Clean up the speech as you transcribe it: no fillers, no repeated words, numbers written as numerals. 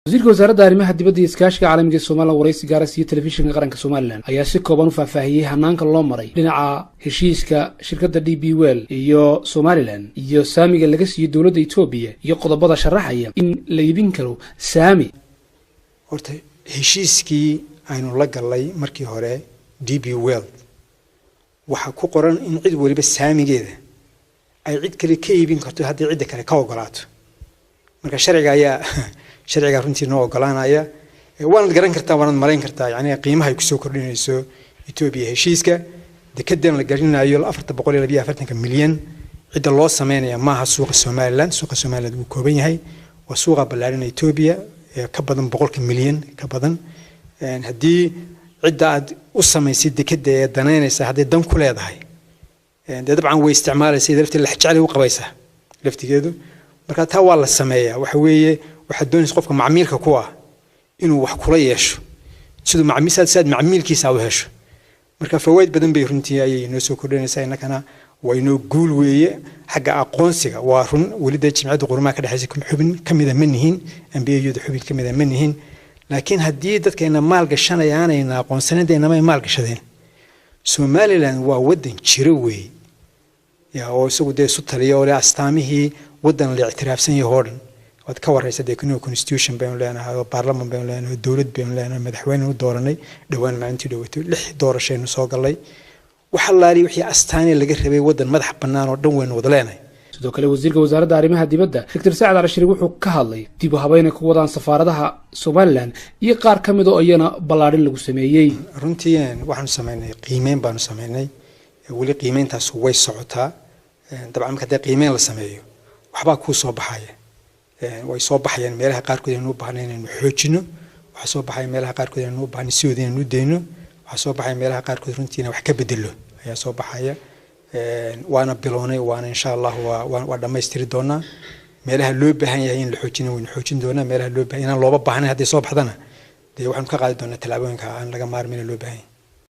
wasiirka wasaaradda arrimaha dibadda iyo iskaashiga caalamiga ee Soomaaliland waraysi gaar ah telefishinka qaranka Soomaaliland ayaa si kooban u faahfaahiyay hanaanka loo maray dhinaca heshiiska shirkadda DP World iyo Somaliland iyo saamiga laga siiyay dawladda Itoobiya iyo qodobada sharaxaya in la iibin karo saami. horta heshiiskii aynu la galay markii hore DP World waxa ku qoran in cid waliba saamigeeda ay cid kale ka iibin karto haddii cid kale ka ogolaato. marka sharciga runtii noo ogolaanaya waan garan kartaa waan marayn kartaa yani qiimaha ay ku soo kordhinayso Itoobiya heshiiska dekedan la garinayo 442 milyan cida loo sameeynaya maaha suuqa Somaliland uu kooban yahay waa suuqa ballaaran Itoobiya ka badan 100 milyan ka badan haddii cida aad u sameysay dekeda ee danaynaysa haddii dan ku leedahay dabcan way isticmaalaysaa laftii la jecel u qabaysa laftigeedu marka taa waa la sameeyaa waxa weeye waxa doonaysa qofka macmiilka ku ah inuu wax kula yeesho sidoo macmiilkiisa u hesho marka fawaid badan bay runtii ay inoo soo kordhinaysaa inakana waa inoo guul weeye xagga aqoonsiga waa run walida jimciyadda qurumaha ka dhaxaysa xubin kamida ma nihiin MBA-yada xubin kamida ma nihiin laakiin haddii dadkeena maal gashanayaan ay aqoonsanadeenna ma maal gashadeen Somaliland waa wadan jiro weeye oo isagu dee su taliyo oo astaamihii wadan la ictiraafsan yahay oo dhan wad ka waraysa deegaanka constitution baan leenahay baarlamaan baan leenahay dawlad baan leenahay madaxweyne u dooranay dhawaan maalintii dhawaatay 6 doorashaynu soo galay waxa laali wixii astaani laga rabay wadan madax bannaan oo dhan weyn wada leenahay. sidoo kale wasiirka wasaaradda arrimaha dibadda Dr. Saad Al-Shiri wuxuu ka hadlay dib u habeynta ku wadaan safaaradaha Somaliland iyo qaar kamid oo ayana ballaarin lagu sameeyay. runtii waxaan sameynay qiimeyn baan sameynay wali qiimeyntaas way socotaa dabcan marka qiimeyn la sameeyo waxba ku soo baxaya way soo baxayaan meelaha qaar kood inuu baahnaa inuu xoojino waxa soo baxay meelaha qaar kood inuu baahnaa si wadeen inuu deeno waxa soo baxay meelaha qaar kood runtii wax ka bedelo ayaa soo baxaya waana bilownay waana insha Allah waa dhameystiri doonaa meelaha loo baahan yahay in la xoojino way xoojin doonaa meelaha loo baahan in loo baahnaa hadii soo baxdana waxaan ka qaadi doonaa talaabooyinka aan laga maarmin loo baahan